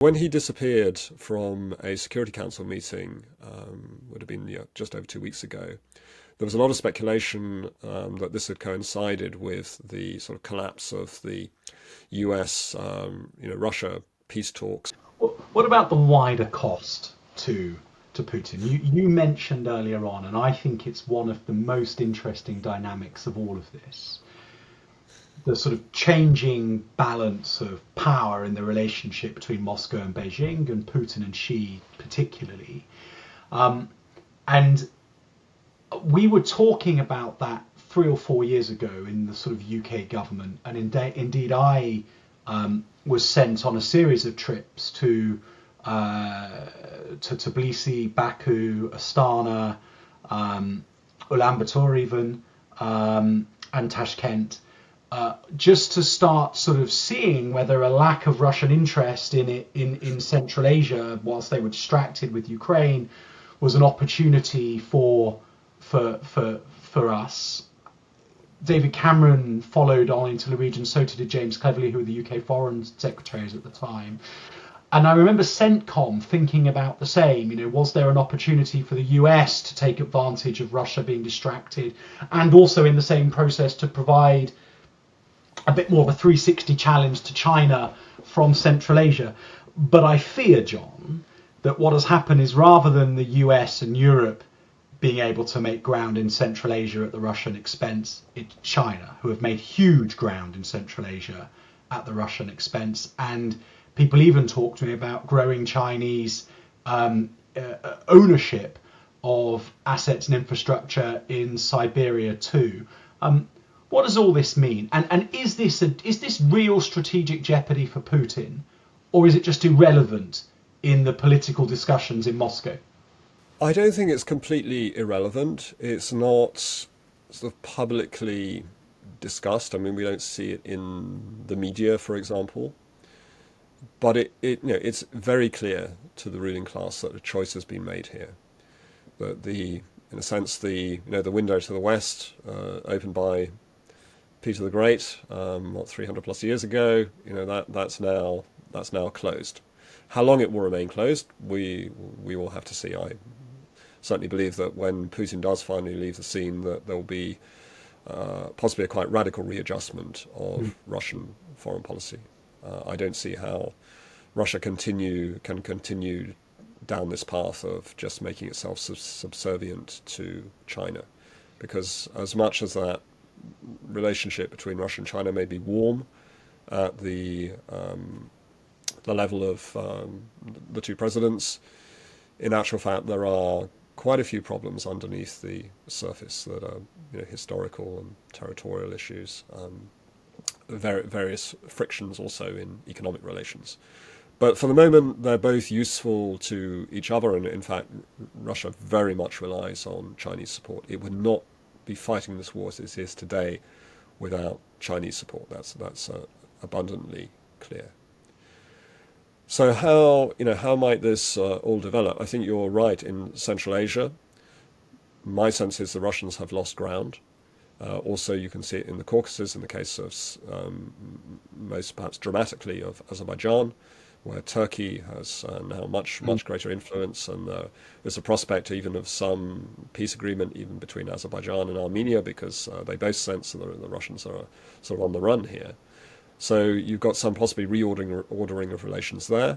When he disappeared from a Security Council meeting, would have been just over 2 weeks ago, there was a lot of speculation that this had coincided with the sort of collapse of the US, Russia peace talks. What about the wider cost to Putin? You mentioned earlier on, and I think it's one of the most interesting dynamics of all of this, the sort of changing balance of power in the relationship between Moscow and Beijing, and Putin and Xi particularly. And we were talking about that 3 or 4 years ago in the sort of UK government, and indeed I was sent on a series of trips to Tbilisi, Baku, Astana, Ulaanbaatar even, and Tashkent, just to start sort of seeing whether a lack of Russian interest in Central Asia, whilst they were distracted with Ukraine, was an opportunity for us. David Cameron followed on into the region, so did James Cleverly, who were the UK Foreign Secretaries at the time. And I remember CENTCOM thinking about the same. Was there an opportunity for the US to take advantage of Russia being distracted, and also in the same process to provide a bit more of a 360 challenge to China from Central Asia? But I fear, John, that what has happened is, rather than the US and Europe being able to make ground in Central Asia at the Russian expense, it's China who have made huge ground in Central Asia at the Russian expense. And people even talk to me about growing Chinese ownership of assets and infrastructure in Siberia too. What does all this mean? And is this real strategic jeopardy for Putin, or is it just irrelevant in the political discussions in Moscow? I don't think it's completely irrelevant. It's not sort of publicly discussed. I mean, we don't see it in the media, for example. But it's very clear to the ruling class that a choice has been made here. That in a sense, the window to the west, opened by Peter the Great, 300 plus years ago, that's now closed. How long it will remain closed, we will have to see. I certainly believe that when Putin does finally leave the scene, that there will be possibly a quite radical readjustment of Russian foreign policy. I don't see how Russia can continue down this path of just making itself subservient to China, because as much as that relationship between Russia and China may be warm at the level of the two presidents, in actual fact there are quite a few problems underneath the surface that are historical and territorial issues. Various frictions also in economic relations. But for the moment, they're both useful to each other, and in fact, Russia very much relies on Chinese support. It would not be fighting this war as it is today without Chinese support. That's abundantly clear. So how might this all develop? I think you're right. In Central Asia, my sense is the Russians have lost ground. Also, you can see it in the Caucasus, in the case of most perhaps dramatically of Azerbaijan, where Turkey has now much greater influence, and there's a prospect even of some peace agreement even between Azerbaijan and Armenia, because they both sense that the Russians are sort of on the run here. So you've got some possibly reordering of relations there.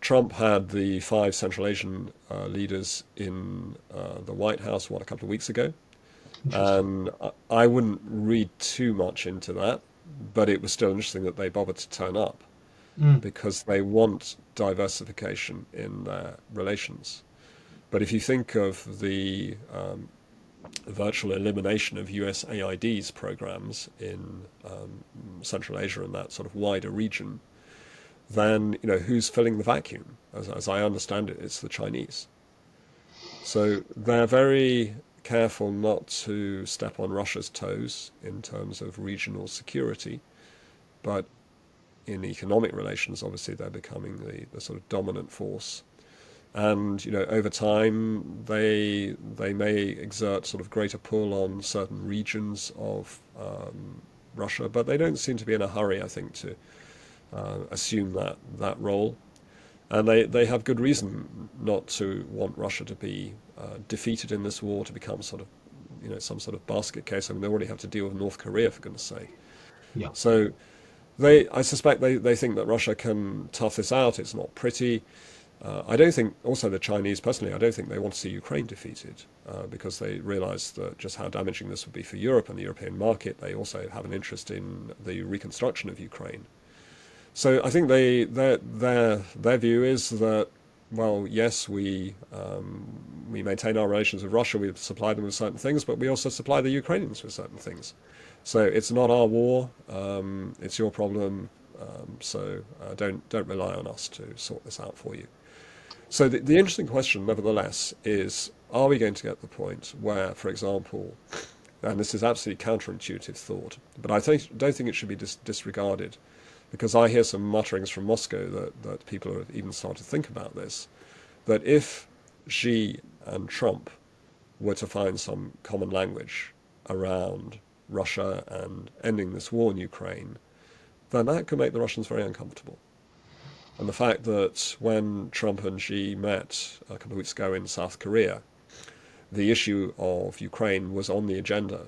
Trump had the 5 Central Asian leaders in the White House, a couple of weeks ago. And I wouldn't read too much into that, but it was still interesting that they bothered to turn up, because they want diversification in their relations. But if you think of the virtual elimination of USAID's programs in Central Asia and that sort of wider region, then who's filling the vacuum? As I understand it, it's the Chinese. So they're very careful not to step on Russia's toes in terms of regional security, but in economic relations, obviously they're becoming the sort of dominant force. And over time, they may exert sort of greater pull on certain regions of Russia, but they don't seem to be in a hurry, I think, to assume that role. And they have good reason not to want Russia to be defeated in this war, to become sort of, some sort of basket case. I mean, they already have to deal with North Korea, for goodness sake. Yeah. So I suspect they think that Russia can tough this out. It's not pretty. I don't think, also the Chinese personally, I don't think they want to see Ukraine defeated because they realize that just how damaging this would be for Europe and the European market. They also have an interest in the reconstruction of Ukraine. So I think their view is that, well, yes, we maintain our relations with Russia, we supply them with certain things, but we also supply the Ukrainians with certain things. So it's not our war, it's your problem. So don't rely on us to sort this out for you. So the interesting question, nevertheless, is: are we going to get to the point where, for example, and this is absolutely counterintuitive thought, but don't think it should be disregarded, because I hear some mutterings from Moscow that people have even started to think about this, that if Xi and Trump were to find some common language around Russia and ending this war in Ukraine, then that could make the Russians very uncomfortable. And the fact that when Trump and Xi met a couple of weeks ago in South Korea, the issue of Ukraine was on the agenda.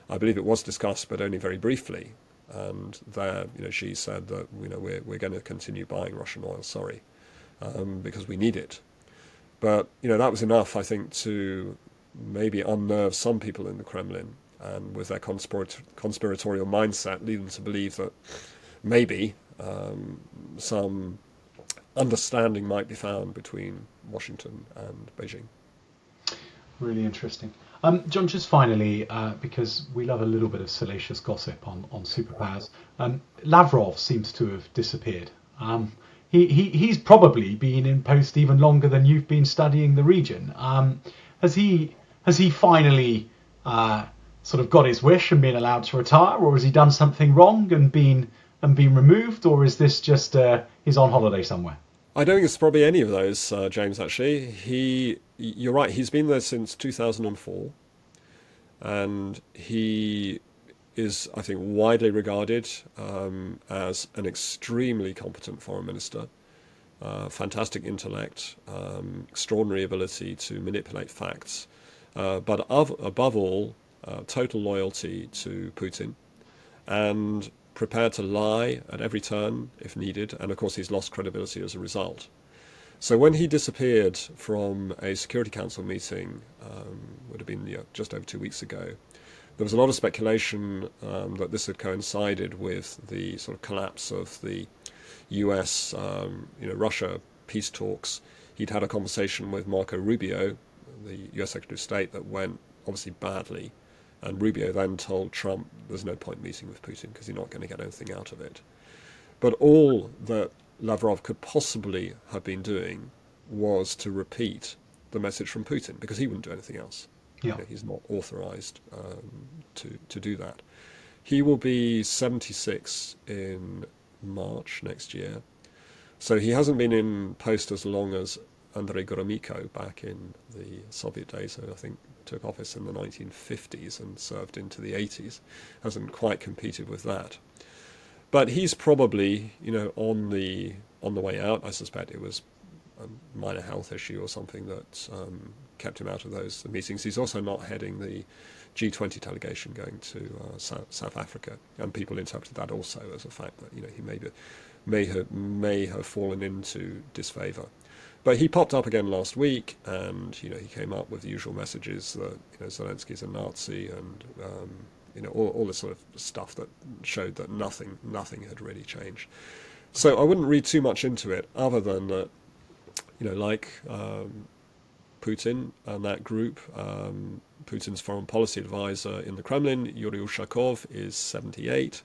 I believe it was discussed, but only very briefly. And there, Xi said that we're going to continue buying Russian oil, because we need it. But that was enough, I think, to maybe unnerve some people in the Kremlin, and with their conspiratorial mindset, lead them to believe that maybe some understanding might be found between Washington and Beijing. Really interesting. John, just finally, because we love a little bit of salacious gossip on Superpowers, Lavrov seems to have disappeared. He's probably been in post even longer than you've been studying the region. Has he finally sort of got his wish and been allowed to retire, or has he done something wrong and been removed, or is this just he's on holiday somewhere? I don't think it's probably any of those, James, actually. You're right, he's been there since 2004, and he is, I think, widely regarded as an extremely competent foreign minister, fantastic intellect, extraordinary ability to manipulate facts, but above all, total loyalty to Putin, and prepared to lie at every turn if needed, and of course he's lost credibility as a result. So when he disappeared from a Security Council meeting, would have been just over 2 weeks ago, there was a lot of speculation that this had coincided with the sort of collapse of the US, Russia peace talks. He'd had a conversation with Marco Rubio, the US Secretary of State, that went obviously badly. And Rubio then told Trump there's no point meeting with Putin because you're not going to get anything out of it. But all that Lavrov could possibly have been doing was to repeat the message from Putin, because he wouldn't do anything else. Yeah. He's not authorized to do that. He will be 76 in March next year. So he hasn't been in post as long as Andrei Gromyko back in the Soviet days, who I think took office in the 1950s and served into the 80s. Hasn't quite competed with that. But he's probably, on the way out. I suspect it was a minor health issue or something that kept him out of those meetings. He's also not heading the G20 delegation going to South Africa, and people interpreted that also as a fact that he may have fallen into disfavour. But he popped up again last week, and he came up with the usual messages that Zelensky's a Nazi, and all this sort of stuff that showed that nothing had really changed. So I wouldn't read too much into it, other than that, like Putin and that group, Putin's foreign policy advisor in the Kremlin, Yuri Ushakov, is 78.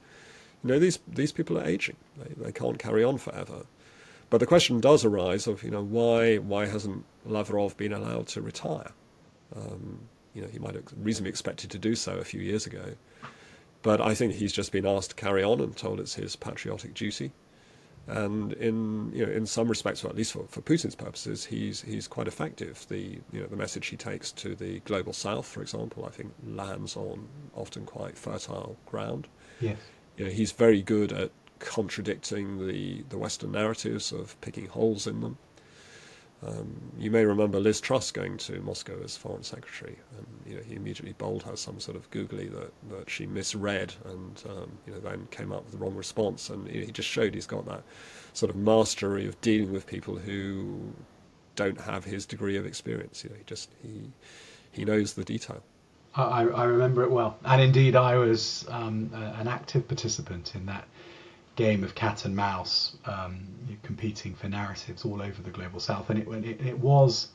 These people are aging; they can't carry on forever. But the question does arise of, why hasn't Lavrov been allowed to retire? He might have reasonably expected to do so a few years ago. But I think he's just been asked to carry on and told it's his patriotic duty. And in some respects, or at least for Putin's purposes, he's quite effective. The message he takes to the global south, for example, I think lands on often quite fertile ground. Yes. He's very good at contradicting the Western narratives, of picking holes in them. You may remember Liz Truss going to Moscow as Foreign Secretary, and he immediately bowled her some sort of googly that she misread, and then came up with the wrong response. And he just showed he's got that sort of mastery of dealing with people who don't have his degree of experience. He knows the detail. I remember it well, and indeed I was an active participant in that game of cat and mouse, competing for narratives all over the global south, and it was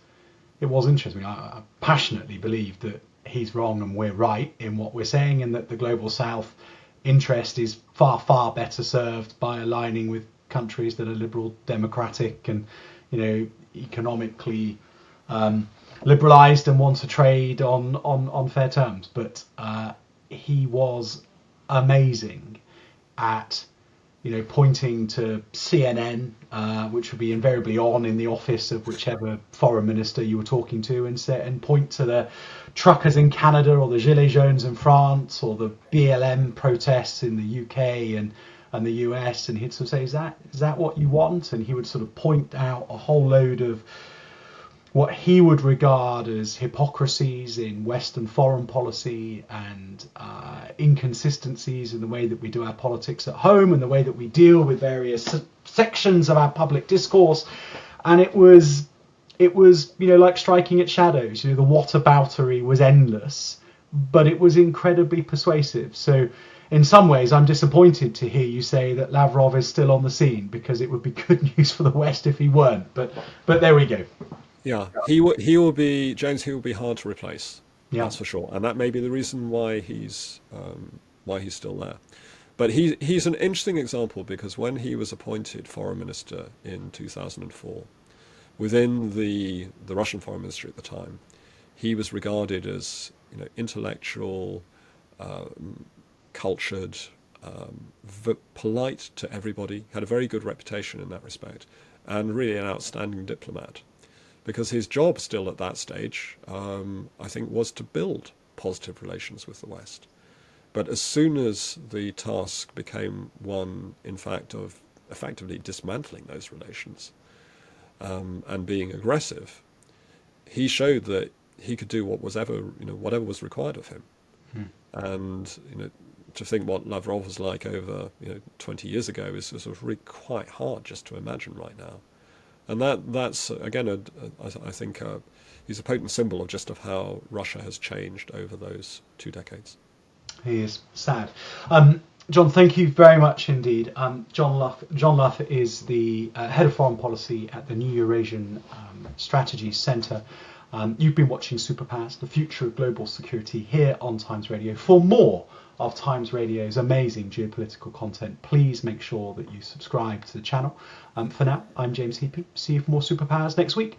interesting. I passionately believe that he's wrong and we're right in what we're saying, and that the global south interest is far better served by aligning with countries that are liberal, democratic, and economically liberalized and want to trade on fair terms. But he was amazing at pointing to CNN, which would be invariably on in the office of whichever foreign minister you were talking to, and point to the truckers in Canada, or the Gilets jaunes in France, or the BLM protests in the UK and the US, and he'd sort of say, is that what you want? And he would sort of point out a whole load of what he would regard as hypocrisies in Western foreign policy, and inconsistencies in the way that we do our politics at home and the way that we deal with various sections of our public discourse. And it was like striking at shadows. The whataboutery was endless, but it was incredibly persuasive. So in some ways, I'm disappointed to hear you say that Lavrov is still on the scene, because it would be good news for the West if he weren't. But there we go. Yeah, he will be, James. He will be hard to replace. Yeah. That's for sure, and that may be the reason why he's still there. But he's an interesting example, because when he was appointed foreign minister in 2004, within the Russian foreign ministry at the time, he was regarded as intellectual, cultured, polite to everybody, had a very good reputation in that respect, and really an outstanding diplomat. Because his job still at that stage, I think, was to build positive relations with the West. But as soon as the task became one, in fact, of effectively dismantling those relations, and being aggressive, he showed that he could do whatever was required of him. And to think what Lavrov was like over 20 years ago is sort of really quite hard just to imagine right now. And that's again, I think he's a potent symbol of how Russia has changed over those 2 decades. He is sad. John, thank you very much indeed. John Luff is the head of foreign policy at the New Eurasian Strategy Centre. You've been watching Superpowers, the future of global security, here on Times Radio. For more of Times Radio's amazing geopolitical content, please make sure that you subscribe to the channel. For now, I'm James Heapy. See you for more Superpowers next week.